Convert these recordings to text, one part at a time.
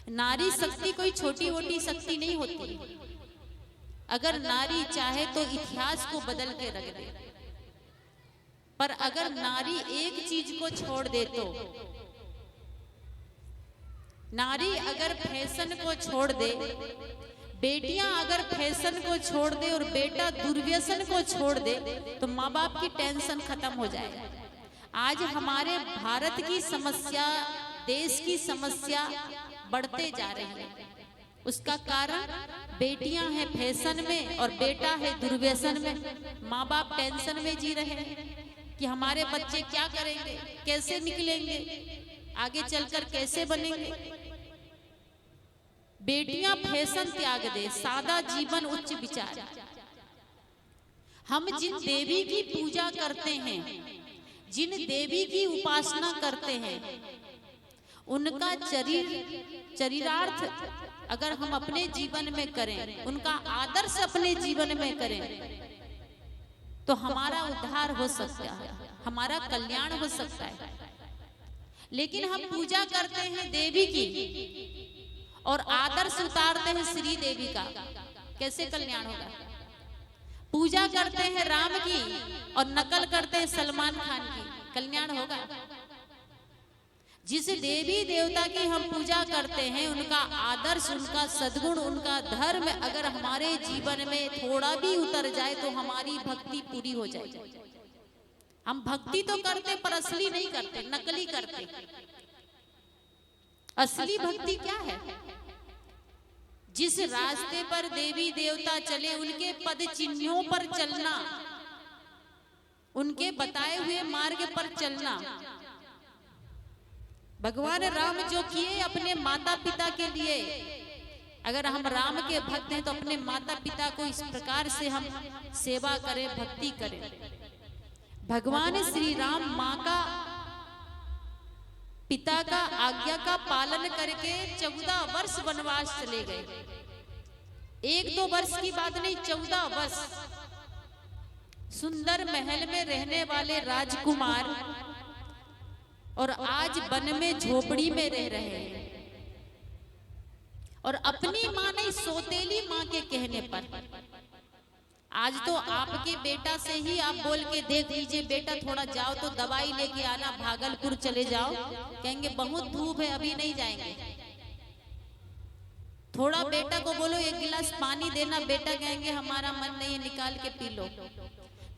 नारी शक्ति कोई छोटी मोटी शक्ति नहीं होती। अगर नारी चाहे तो इतिहास को बदल के रख दे, पर अगर नारी एक चीज को छोड़ दे तो, नारी अगर फैशन को छोड़ दे, बेटियां अगर फैशन को छोड़ दे और बेटा दुर्व्यसन को छोड़ दे तो माँ बाप की टेंशन खत्म हो जाए। आज हमारे भारत की समस्या, देश की समस्या बढ़ते जा रही है। उसका कारण बेटियां हैं फैशन में और बेटा है दुर्व्यसन में। माँ बाप टेंशन में जी रहे हैं कि हमारे बच्चे क्या करेंगे, कैसे निकलेंगे, आगे चलकर कैसे बनेंगे। बेटियां फैशन त्याग दे, सादा जीवन उच्च विचार। हम जिन देवी की पूजा करते हैं, जिन देवी की उपासना करते हैं, उनका चरितार्थ अगर हम अपने जीवन में करें, उनका आदर्श अपने जीवन में करें तो हमारा उद्धार हो सकता है, हमारा कल्याण हो सकता है। लेकिन हम पूजा करते हैं देवी की और आदर्श उतारते हैं श्री देवी का, कैसे कल्याण होगा। पूजा करते हैं राम की और नकल करते हैं सलमान खान की, कल्याण होगा। जिस देवी देवता की हम पूजा करते हैं, उनका आदर्श, उनका सद्गुण, उनका धर्म अगर हमारे जीवन में थोड़ा भी उतर जाए तो हमारी भक्ति पूरी हो जाए। हम भक्ति तो करते पर असली नहीं करते, नकली करते। असली भक्ति क्या है? जिस रास्ते पर देवी देवता चले उनके पद चिन्हों पर चलना, उनके बताए हुए मार्ग पर चलना। भगवान राम जो किए अपने माता पिता के लिए, अगर हम राम के भक्त हैं तो अपने माता पिता को इस प्रकार से हम सेवा करें, भक्ति करें। भगवान श्री राम माँ का, पिता का आज्ञा का पालन करके 14 वर्ष वनवास चले गए। 1-2 वर्ष की बात नहीं, 14 वर्ष सुंदर महल में रहने वाले राजकुमार और आज वन में झोपड़ी में रह रहे हैं। और अपनी माँ नहीं, सौतेली माँ के कहने पर। आज तो आपके बेटा से ही आप बोल के देख लीजिए, बेटा थोड़ा जाओ तो दवाई लेके आना, भागलपुर चले जाओ, कहेंगे बहुत धूप है अभी नहीं जाएंगे। थोड़ा बेटा को बोलो 1 गिलास पानी देना, बेटा कहेंगे हमारा मन नहीं है, निकाल के पी लो।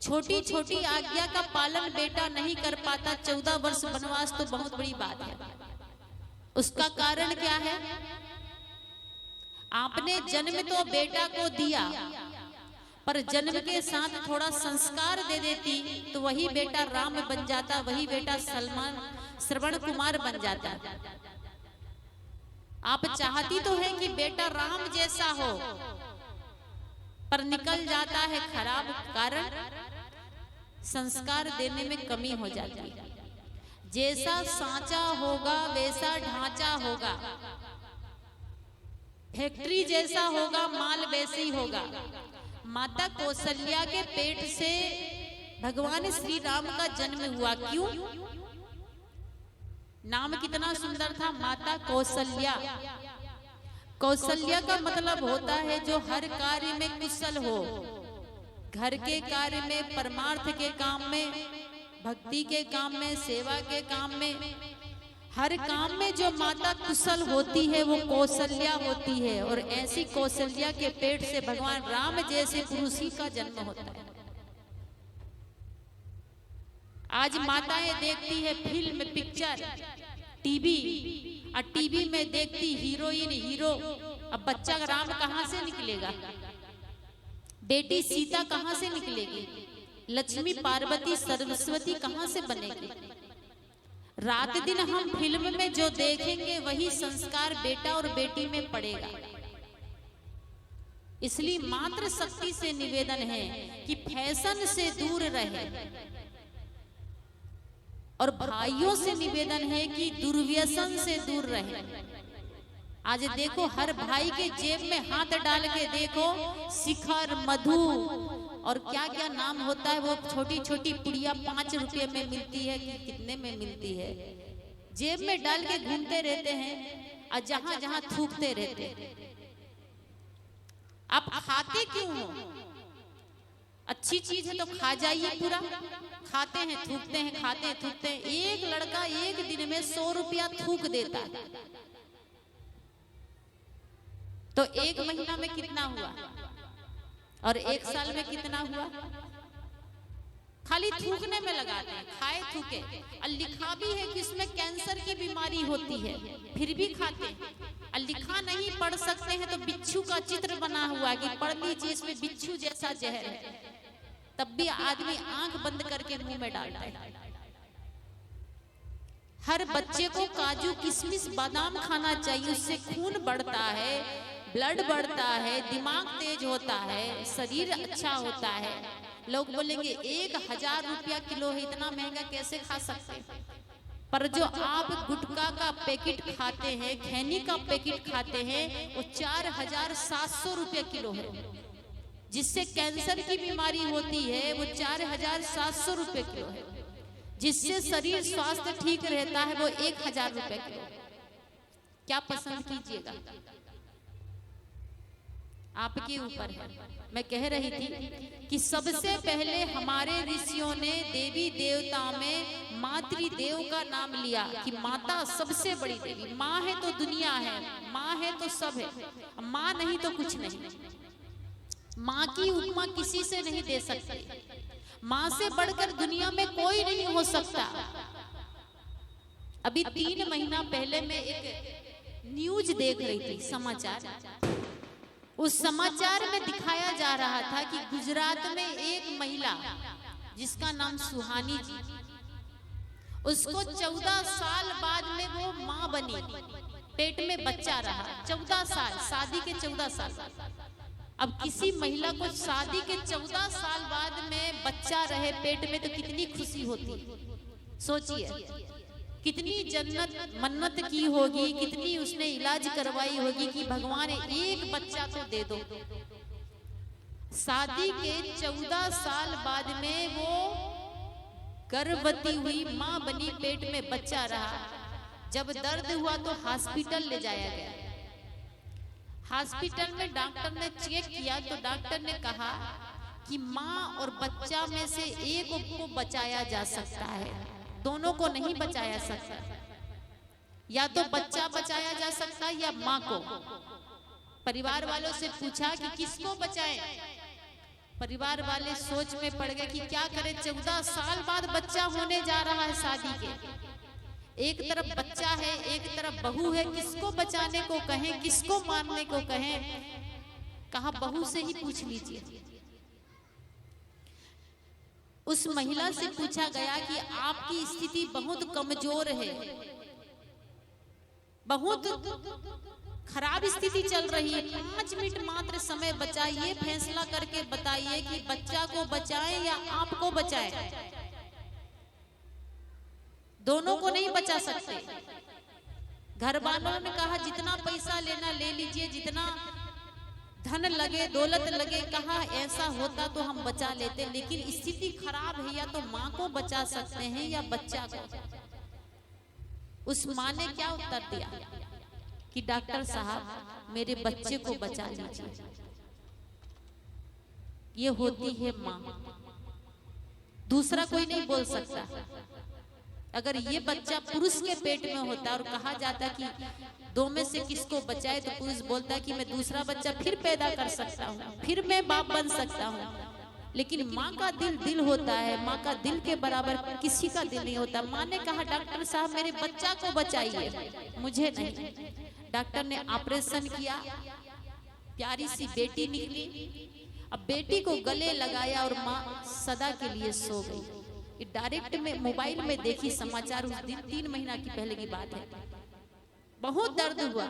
छोटी छोटी आज्ञा का पालन बेटा नहीं कर पाता। 14 वर्ष वनवास तो बहुत बड़ी बात है। उसका कारण क्या है? आपने जन्म तो बेटा को दिया, पर जन्म के साथ थोड़ा संस्कार दे देती तो वही बेटा राम बन जाता, वही बेटा श्रवण कुमार बन जाता। आप चाहती तो है कि बेटा राम जैसा हो, पर निकल जाता है खराब। कारण संस्कार देने में कमी हो जाती है। जैसा सांचा होगा वैसा ढांचा होगा, फैक्ट्री जैसा होगा माल वैसे ही होगा। माता कौशल्या के पेट से भगवान श्री राम का जन्म हुआ। क्यों? नाम कितना सुंदर था, माता कौशल्या। कौशल्या का मतलब होता है जो हर कार्य में कुशल हो, घर के कार्य में, परमार्थ के काम में, भक्ति के काम में, सेवा के काम में, हर काम में जो माता कुशल होती है वो कौशल्या होती है। और ऐसी कौशल्या के पेट से भगवान राम जैसे पुरुष का जन्म होता है। आज माताएं देखती है फिल्म, पिक्चर, टीवी, और टीवी में देखती हीरोइन, हीरो। अब बच्चा राम कहां से निकलेगा? बेटी सीता कहां से निकलेगी? लक्ष्मी, पार्वती, सरस्वती कहां से बनेगी? रात दिन हम फिल्म में जो देखेंगे वही संस्कार बेटा और बेटी में पड़ेगा। इसलिए मातृ शक्ति से निवेदन है कि फैशन से दूर रहे, और भाइयों से निवेदन है कि दुर्व्यसन से दूर रहे। आज देखो हर भाई के जेब में हाथ डाल के देखो, शिखर, मधु और क्या क्या नाम होता है, वो छोटी छोटी पुड़िया 5 रुपये में मिलती है कि कितने में मिलती है, जेब में डाल के घूमते रहते हैं। और जहां जहां थूकते रहते। आप खाते क्यों हो? अच्छी चीज है तो खा जाइए पूरा। खाते हैं, थूकते हैं, खाते हैं, थूकते हैं। एक लड़का एक दिन में 100 रुपया थूक देता है, तो एक महीना में कितना हुआ और एक साल में कितना हुआ? खाली थूकने में लगाते हैं, खाए थूके। और लिखा भी है कि इसमें कैंसर की बीमारी होती है, फिर भी खाते हैं। और लिखा नहीं पढ़ सकते हैं तो बिच्छू का चित्र बना हुआ कि पढ़ लीजिए इसमें बिच्छू जैसा जहर है, तब भी आदमी आंख बंद करके मुंह में डालता है। हर बच्चे को काजू किशमिश बादाम खाना चाहिए, उससे खून बढ़ता है, ब्लड बढ़ता है, दिमाग तेज होता है, शरीर अच्छा होता है। लोग बोलेंगे 1000 रुपया किलो है, इतना महंगा कैसे खा सकते हैं? पर जो आप गुटखा का पैकेट खाते हैं, खैनी का पैकेट खाते हैं, वो 4700 रुपया किलो है। जिससे कैंसर की बीमारी होती है वो 4700 रुपये किलो है। जिससे शरीर स्वास्थ्य ठीक रहता है वो 1000 रुपये किलो। क्या पसंद कीजिएगा? आपके ऊपर है। मैं कह रही थी कि सबसे पहले हमारे ऋषियों ने देवी देवता में मातृदेव का नाम लिया कि माता सबसे बड़ी देवी। माँ है तो दुनिया है, माँ है तो सब है, माँ नहीं तो कुछ नहीं। माँ की उपमा किसी से नहीं दे सकते। माँ से बढ़कर दुनिया में कोई नहीं हो सकता। अभी 3 महीना पहले मैं एक न्यूज देख रही थी, समाचार। उस समाचार में दिखाया जा रहा था कि गुजरात में एक महिला जिसका नाम सुहानी जी, उसको 14 साल बाद में वो माँ बनी, पेट में बच्चा रहा 14 साल, शादी के 14 साल। अब किसी महिला को शादी के 14 साल बाद में बच्चा रहे पेट में तो कितनी खुशी होती। सोचिए कितनी जन्नत मन्नत की होगी, कितनी उसने इलाज करवाई होगी कि भगवान एक बच्चा तो दे दो। शादी के 14 साल बाद में वो गर्भवती हुई, माँ बनी, पेट में बच्चा रहा। जब दर्द हुआ तो हॉस्पिटल ले जाया गया। हॉस्पिटल में डॉक्टर ने चेक किया तो डॉक्टर ने कहा कि माँ और बच्चा में से एक को बचाया जा सकता है, दोनों को नहीं बचाया सकता। या तो बच्चा बचाया जा सकता है या माँ को। परिवार वालों से पूछा कि किसको बचाएं? परिवार वाले सोच में पड़ गए कि क्या करें, 14 साल बाद बच्चा होने जा रहा है शादी के। एक तरफ बच्चा है, एक तरफ बहू है, किसको बचाने को कहें, किसको मारने को कहें? कहा बहू से ही पूछ लीजिए। उस महिला से पूछा गया कि आपकी स्थिति बहुत कमजोर है, बहुत खराब स्थिति चल रही है, 5 मिनट मात्र समय बचा, ये फैसला करके बताइए कि बच्चा को बचाएं या आपको बचाएं। दोनों को नहीं बचा सकते। घर वालों ने कहा जितना पैसा लेना ले लीजिए, जितना धन लगे, दौलत लगे। कहा ऐसा होता तो हम बचा लेते, लेकिन स्थिति खराब है, या तो माँ को बचा सकते हैं या बच्चा को। उस माँ ने क्या उत्तर दिया कि डॉक्टर साहब मेरे बच्चे को बचा लीजिए। ये होती है माँ, दूसरा कोई नहीं बोल सकता। अगर ये बच्चा पुरुष के पेट में होता और कहा जाता कि 2 में से किसको बचाए, तो पुरुष बोलता कि मैं दूसरा बच्चा फिर पैदा कर सकता हूँ, फिर मैं बाप बन सकता हूँ। लेकिन माँ का दिल दिल होता है, माँ का दिल के बराबर किसी का दिल नहीं होता। माँ ने कहा डॉक्टर साहब मेरे बच्चा को बचाइए, मुझे नहीं। डॉक्टर ने ऑपरेशन किया, प्यारी सी बेटी निकली। अब बेटी को गले लगाया और माँ सदा के लिए सो गई। डायरेक्ट में मोबाइल में देखी समाचार, उस दिन 3 महीना की पहले की बात है। बहुत दर्द हुआ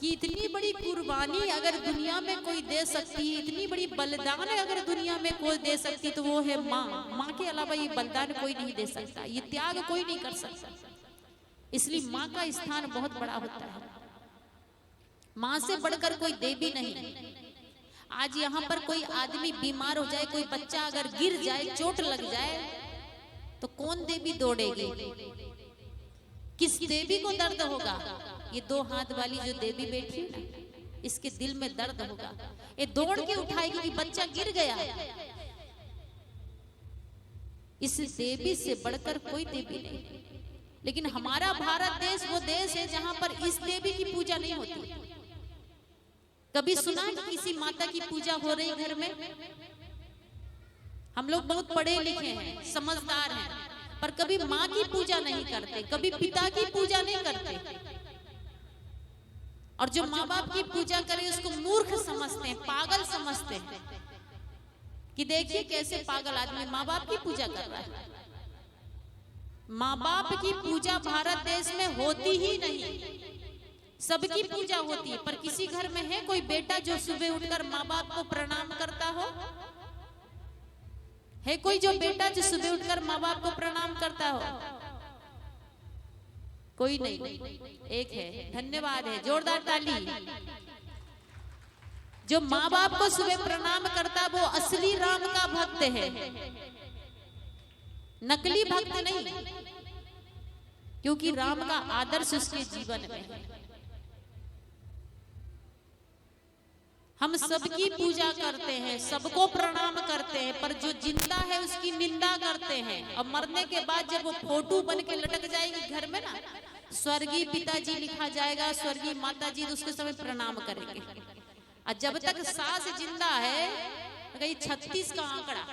कि इतनी बड़ी कुर्बानी अगर दुनिया में कोई दे सकती है, इतनी बड़ी बलिदान अगर दुनिया में कोई दे सकती तो वो है माँ। माँ के अलावा ये बलिदान कोई नहीं दे सकता, ये त्याग कोई नहीं कर सकता। इसलिए माँ का स्थान बहुत बड़ा होता है। माँ से बढ़कर कोई देवी नहीं। आज यहाँ पर कोई आदमी बीमार हो जाए, कोई बच्चा अगर गिर जाए, चोट लग जाए, तो कौन देवी दौड़ेगी? किस देवी को दर्द होगा? ये 2 हाथ वाली जो देवी बैठी है ना, इसके दिल में दर्द होगा, ये दौड़ के उठाएगी कि बच्चा गिर गया। इस देवी से बढ़कर कोई देवी नहीं। लेकिन हमारा भारत देश वो देश है जहां पर इस देवी की पूजा नहीं होती। कभी सुना कि किसी माता की पूजा हो रही घर में? हम लोग बहुत पढ़े लिखे हैं, समझदार हैं, पर कभी माँ की पूजा नहीं करते, कभी पिता की पूजा नहीं करते। और जो माँ बाप की पूजा करे उसको मूर्ख समझते हैं, पागल समझते हैं कि देखिए कैसे पागल आदमी माँ बाप की पूजा कर रहा है। माँ बाप की पूजा भारत देश में होती ही नहीं। सबकी पूजा होती है, पर किसी घर में है कोई बेटा जो सुबह उठकर माँ बाप को प्रणाम करता हो? है कोई जो बेटा जो सुबह उठकर माँ बाप को प्रणाम करता हो? कोई नहीं। एक है, धन्यवाद है, जोरदार ताली। जो माँ बाप को सुबह प्रणाम करता वो असली राम का भक्त है, नकली भक्त नहीं, क्योंकि राम का आदर्श उसके जीवन में है। हम सबकी पूजा करते हैं, सबको प्रणाम करते हैं, पर जो जिंदा है उसकी निंदा करते हैं। और मरने के बाद जब वो फोटो बन के लटक जाएगी घर में ना, स्वर्गीय पिताजी लिखा जाएगा, स्वर्गीय माताजी, तो उसके समय प्रणाम करेंगे। और जब तक सास जिंदा है, कहीं 36 का आंकड़ा,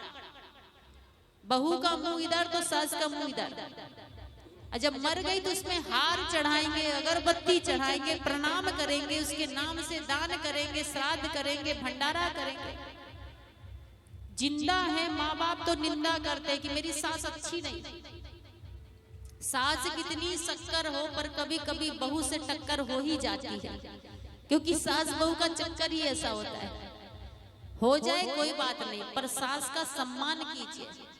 बहू का मुंह इधर तो सास का मुंह इधर। जब मर गई तो उसमें हार चढ़ाएंगे, अगरबत्ती चढ़ाएंगे, प्रणाम करेंगे, उसके नाम से दान करेंगे, श्राद्ध करेंगे, भंडारा करेंगे। जिंदा है माँ बाप तो निंदा करते हैं कि मेरी सास अच्छी नहीं। सास कितनी शक्कर हो, पर कभी कभी बहू से टक्कर हो ही जाती है, क्योंकि सास बहू का चक्कर ही ऐसा होता है। हो जाए कोई बात नहीं, पर सास का सम्मान कीजिए।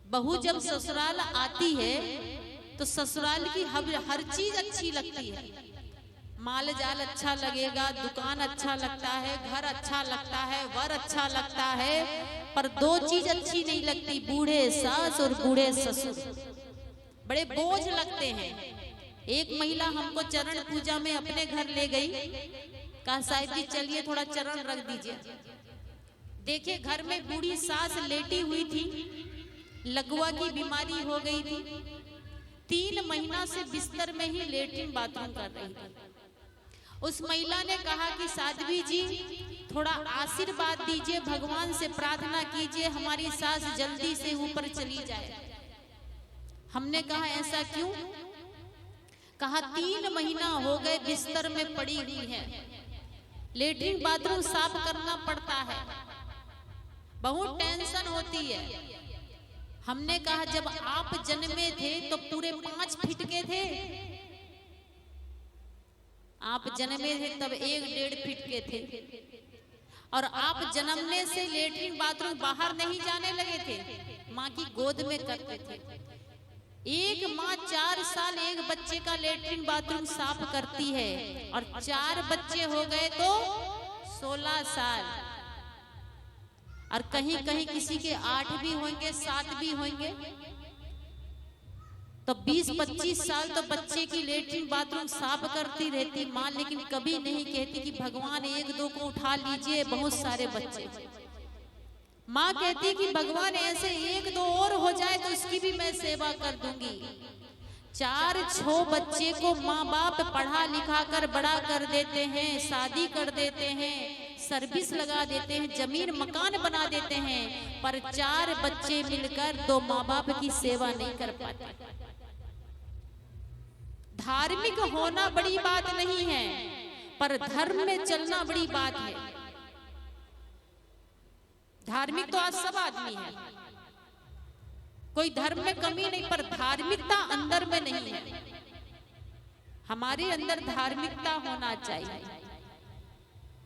बहू जब ससुराल आती है तो ससुराल की हर चीज अच्छी लगती है। माल जाल अच्छा लगेगा, दुकान अच्छा लगता है, घर अच्छा लगता है, वर अच्छा लगता है, पर 2 चीज अच्छी नहीं लगती, बूढ़े सास और बूढ़े ससुर। बड़े बोझ लगते हैं। एक महिला हमको चरण पूजा में अपने घर ले गई, कहा साहिब जी चलिए थोड़ा चरण रख दीजिए। देखिए घर में बूढ़ी सास लेटी हुई थी, लकवा की बीमारी हो गई थी, 3 महीना से बिस्तर में ही लेटरिन बाथरूम कर रही थी। उस महिला ने कहा कि साध्वी जी थोड़ा आशीर्वाद दीजिए, भगवान से प्रार्थना कीजिए हमारी सास जल्दी से ऊपर चली जाए। हमने कहा ऐसा क्यों? कहा 3 महीना हो गए बिस्तर में पड़ी हुई है, लेटरिन बाथरूम साफ करना पड़ता है, बहुत टेंशन होती है। हमने कहा जब आप जन्मे थे तो पूरे 5 फीट के थे, आप जन्मे थे तब 1-1.5 फीट के थे, और आप जन्मने से लेटरिन बाथरूम बाहर नहीं जाने लगे थे, माँ की गोद में करते थे। एक माँ 4 साल एक बच्चे का लेटरिन बाथरूम साफ करती है, और 4 बच्चे हो गए तो 16 साल, और कहीं कहीं किसी के 8 भी होंगे, 7 भी होंगे, तो 20-25 साल तो बच्चे की लेटरिन बाथरूम साफ करती रहती माँ, लेकिन कभी नहीं कहती कि भगवान 1-2 को उठा लीजिए, बहुत सारे बच्चे। माँ कहती कि भगवान ऐसे 1-2 और हो जाए तो इसकी भी मैं सेवा कर दूंगी। 4-6 बच्चे को माँ बाप पढ़ा लिखा कर बड़ा कर देते हैं, शादी कर देते हैं, सर्विस लगा देते हैं, जमीन मकान बना देते हैं, पर 4 बच्चे मिलकर 2 माँ बाप की सेवा नहीं कर पाते। धार्मिक होना बड़ी बात नहीं है, पर धर्म में चलना बड़ी बात है। धार्मिक तो आज सब आदमी है, कोई धर्म में कमी नहीं, पर धार्मिकता अंदर में नहीं है। हमारे अंदर धार्मिकता होना चाहिए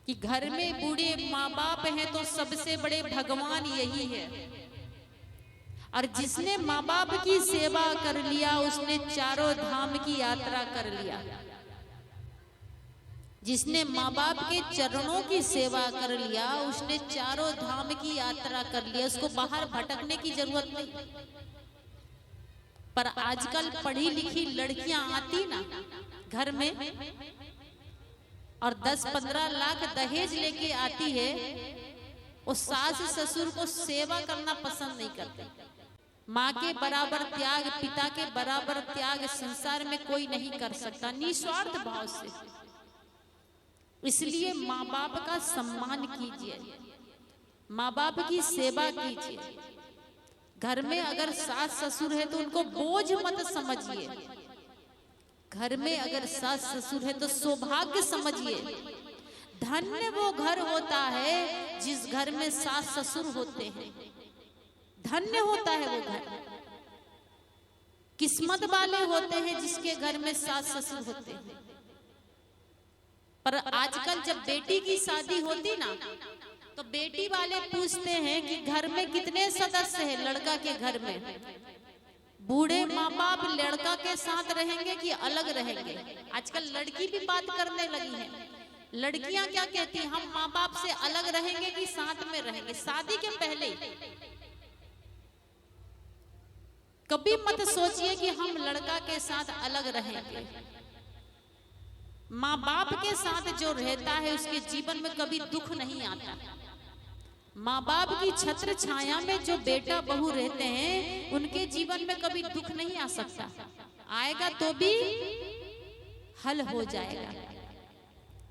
कि घर में बूढ़े माँ बाप हैं तो सबसे बड़े भगवान यही है, और जिसने माँ बाप की सेवा कर लिया उसने चारों धाम की यात्रा कर लिया। जिसने माँ बाप के चरणों की सेवा कर लिया उसने चारों धाम की यात्रा कर लिया, उसको बाहर भटकने की जरूरत नहीं। पर आजकल पढ़ी लिखी लड़कियां आती ना, घर में और 10-15 लाख दहेज लेके आती है, वो सास ससुर को सेवा करना पसंद नहीं करते। माँ के बराबर त्याग, पिता के बराबर त्याग संसार में कोई नहीं कर सकता, निस्वार्थ भाव से। इसलिए माँ बाप का सम्मान कीजिए, माँ बाप की सेवा कीजिए। घर में अगर सास ससुर है तो उनको बोझ मत समझिए, घर में अगर सास ससुर है तो सौभाग्य समझिए। धन्य वो घर होता है जिस घर में सास ससुर होते हैं, धन्य होता है वो घर। किस्मत वाले होते हैं जिसके घर में सास ससुर होते हैं। पर आजकल जब बेटी की शादी होती ना, तो बेटी वाले पूछते हैं कि घर में कितने सदस्य हैं लड़का के घर में। बूढ़े माँ बाप लड़का के साथ रहेंगे कि अलग रहेंगे? आजकल लड़की भी बात करने लगी है। लड़कियां क्या कहती हैं, हम माँ बाप से अलग रहेंगे कि साथ में रहेंगे? शादी के पहले कभी मत सोचिए कि हम लड़का के साथ अलग रहेंगे। माँ बाप के साथ जो रहता है उसके जीवन में कभी दुख नहीं आता। माँ बाप की छत्र छाया में जो बेटा बहू रहते हैं उनके जीवन में कभी दुख नहीं आ सकता, आएगा तो भी हल हो जाएगा।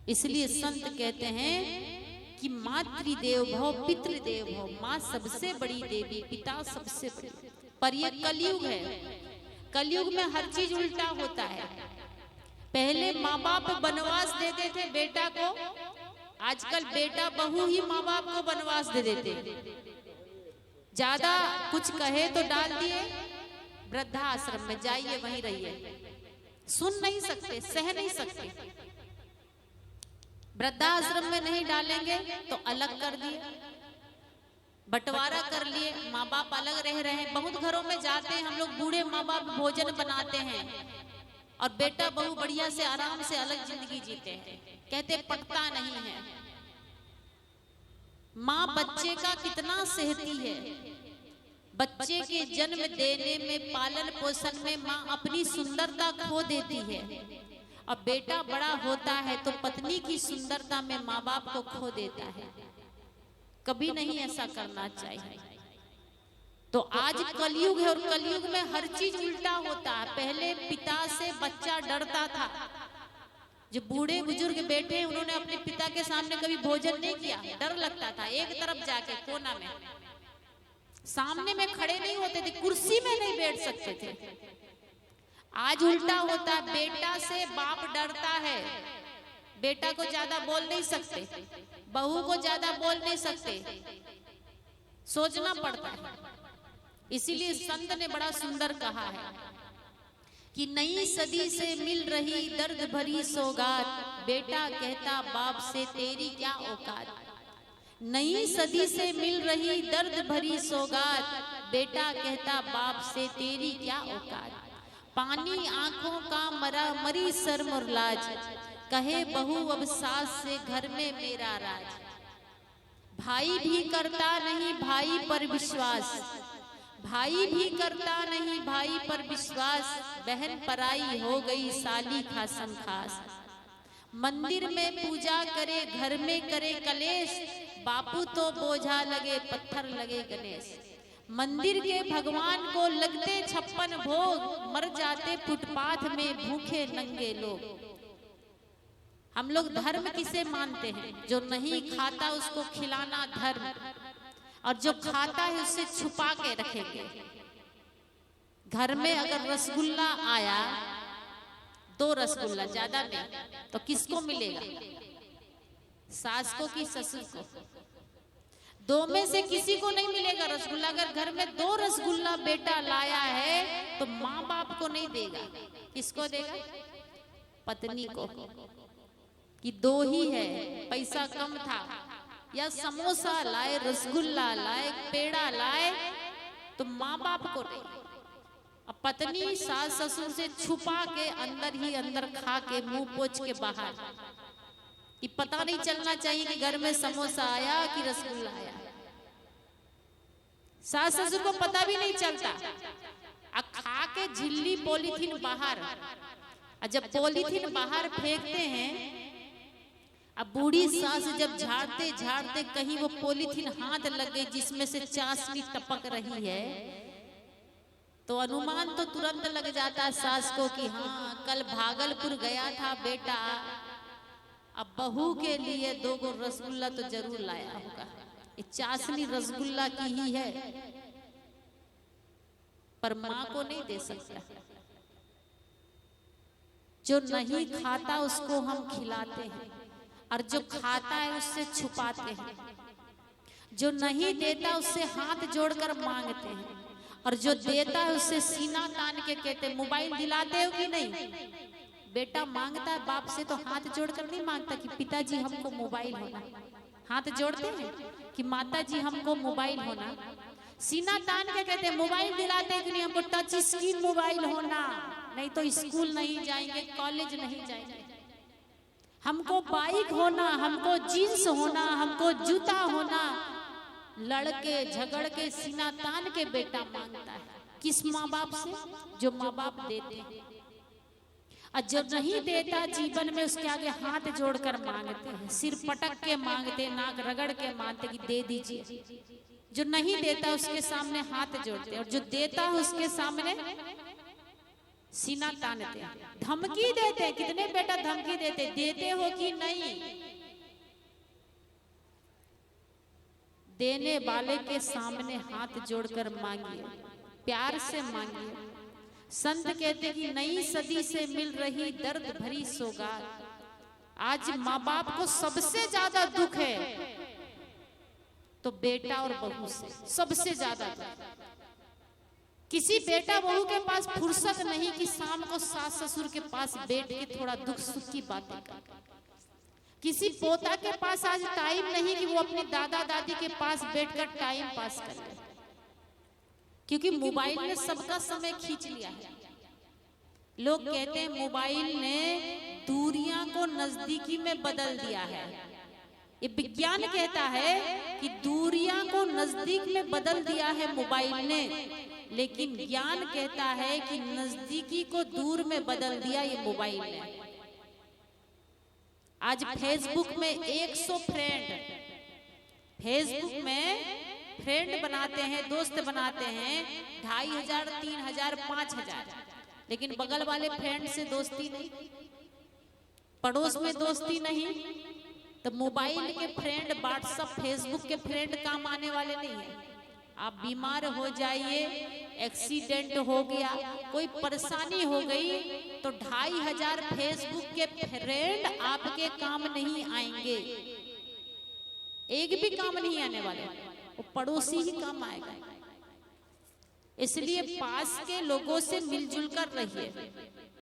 इसलिए संत कहते हैं कि मातृदेव भव पितृदेव भव, माँ सबसे बड़ी देवी, पिता सबसे बड़ी। पर ये कलयुग है, कलयुग में हर चीज उल्टा होता है। पहले माँ बाप वनवास देते थे बेटा को, आजकल बेटा बहू ही माँ बाप को वनवास दे देते। ज्यादा कुछ कहे तो डाल दिए वृद्धाश्रम में, जाइए वहीं रहिए। सुन नहीं सकते, सह नहीं सकते। वृद्धाश्रम में नहीं डालेंगे तो अलग कर दिए, बंटवारा कर लिए, माँ बाप अलग रह रहे हैं। बहुत घरों में जाते हैं हम लोग, बूढ़े माँ बाप भोजन बनाते हैं और बेटा बहू बढ़िया से आराम से अलग जिंदगी जीते हैं, कहते पटता नहीं है। माँ बच्चे का कितना सहती है, बच्चे के जन्म देने में, पालन पोषण में माँ अपनी सुंदरता खो देती है। अब बेटा बड़ा होता है तो पत्नी की सुंदरता में माँ बाप को खो देता है। कभी नहीं ऐसा करना चाहिए। तो आज कलयुग है और कलयुग में हर चीज उल्टा होता है। पहले पिता से बच्चा डरता था। जो बूढ़े बुजुर्ग बैठे उन्होंने अपने पिता के सामने कभी भोजन नहीं किया, डर लगता था। एक तरफ जाके कोना में, सामने में खड़े नहीं होते थे, कुर्सी में नहीं बैठ सकते थे। आज उल्टा होता है, बेटा से बाप डरता है। बेटा को ज्यादा बोल नहीं सकते, बहू को ज्यादा बोल नहीं सकते, सोचना पड़ता है। इसीलिए संत ने बड़ा सुंदर कहा है कि नई सदी से मिल रही दर्द भरी सौगात, बेटा कहता बाप से तेरी क्या औकात। नई सदी से मिल रही दर्द भरी सौगात, बेटा कहता बाप से तेरी क्या औकात। पानी आंखों का मरा मरी शर्म और लाज, कहे बहू अब सास से घर में मेरा राज। भाई भी करता नहीं भाई पर विश्वास, भाई भी करता नहीं भाई पर विश्वास। बहन पराई हो गई साली खासम खास। मंदिर में पूजा करे घर में करे कलेश, बापू तो बोझा लगे पत्थर लगे गणेश। मंदिर के भगवान को लगते 56 भोग, मर जाते फुटपाथ में भूखे नंगे लोग। हम लोग धर्म किसे मानते हैं? जो नहीं खाता उसको खिलाना धर्म, और जो खाता है उससे छुपा के रखेंगे। घर में अगर रसगुल्ला आया, 2 रसगुल्ला ज्यादा नहीं, तो किसको मिलेगा? सास को कि ससुर को? 2 में से किसी को नहीं मिलेगा रसगुल्ला। अगर घर में 2 रसगुल्ला बेटा लाया है तो माँ बाप को नहीं देगा, किसको देगा? पत्नी को, कि 2 ही है, पैसा कम था, या समोसा लाए, रसगुल्ला लाए, पेड़ा लाए, तो माँ बाप को नहीं। अब पत्नी सास ससुर से छुपा के अंदर ही अंदर खा के मुंह पोंछ के बाहर, कि पता नहीं चलना चाहिए कि घर में समोसा आया कि रसगुल्ला आया। सास ससुर को पता भी नहीं चलता। अब खा के झिल्ली पॉलीथीन बाहर, और जब पॉलीथीन बाहर फेंकते हैं, अब बूढ़ी सास जब झाड़ते झाड़ते कहीं वो पॉलीथीन हाथ लग गई जिसमें से चाशनी टपक रही है, तो अनुमान तो तुरंत लग जाता है सास को कि हाँ कल भागलपुर गया था बेटा, अब बहू के लिए 2 गो रसगुल्ला तो जरूर लाया होगा। ये चाशनी रसगुल्ला की ही है, पर माँ को नहीं दे सकता। जो नहीं खाता उसको हम खिलाते हैं, और जो खाता है उससे छुपाते हैं। जो नहीं देता उससे हाथ जोड़कर मांगते हैं, और जो देता है उससे सीना तान के कहते हैं मोबाइल दिलाते हो कि नहीं। बेटा मांगता है बाप से तो हाथ जोड़कर नहीं मांगता कि पिताजी हमको मोबाइल होना, हाथ जोड़ते हैं कि माताजी हमको मोबाइल होना। सीना तान के कहते हैं मोबाइल दिलाते हैं कि नहीं, हमको टच स्क्रीन मोबाइल होना, नहीं तो स्कूल नहीं जाएंगे, कॉलेज नहीं जाएंगे। हमको बाइक होना, हमको जींस होना, हमको जूता होना। लड़के झगड़ के सीना तान के बेटा मांगता है, किस माँ बाप से? जो माँ बाप देते हैं। और जब नहीं देता जीवन में उसके आगे हाथ जोड़कर मांगते हैं, सिर पटक के मांगते, नाक रगड़ के मांगते कि दे दीजिए। जो नहीं देता उसके सामने हाथ जोड़ते, और जो देता है उसके सामने सीना तानते, धमकी देते। कितने बेटा धमकी देते हो कि नहीं? देने वाले के सामने हाथ जोड़कर मांगिए, प्यार से मांगिए। संत कहते कि नई सदी से मिल रही दर्द भरी सौगात। आज माँ बाप को सबसे ज्यादा दुख है तो बेटा और बहू से, सबसे ज्यादा दुख। किसी बेटा बहू के पास फुर्सत नहीं कि शाम को सास ससुर के पास बैठ के थोड़ा दुख सुख की बातें कर। किसी पोता के पास आज टाइम नहीं कि वो अपने दादा दादी के पास बैठकर टाइम पास करे, क्योंकि मोबाइल ने सबका समय खींच लिया है। लोग कहते हैं मोबाइल ने दूरियां को नजदीकी में बदल दिया है। ये विज्ञान कहता है कि दूरियां को नजदीक में बदल दिया है मोबाइल ने, लेकिन ज्ञान कहता है कि नजदीकी को दूर में बदल दिया ये मोबाइल ने। आज फेसबुक में 100 फेसबुक में फ्रेंड बनाते हैं, दोस्त बनाते हैं 2500, 3000, 5000, लेकिन बगल वाले फ्रेंड से दोस्ती नहीं, पड़ोस में दोस्ती नहीं। तो मोबाइल के फ्रेंड, व्हाट्सएप, फेसबुक के फ्रेंड काम आने वाले नहीं है। आप बीमार हो जाइए, एक्सीडेंट हो गया, कोई परेशानी हो गई, तो 2500 फेसबुक के फ्रेंड आपके काम नहीं आएंगे, एक भी काम नहीं आने वाले, वो पड़ोसी ही काम आएगा। इसलिए पास के लोगों से मिलजुल कर रहिए।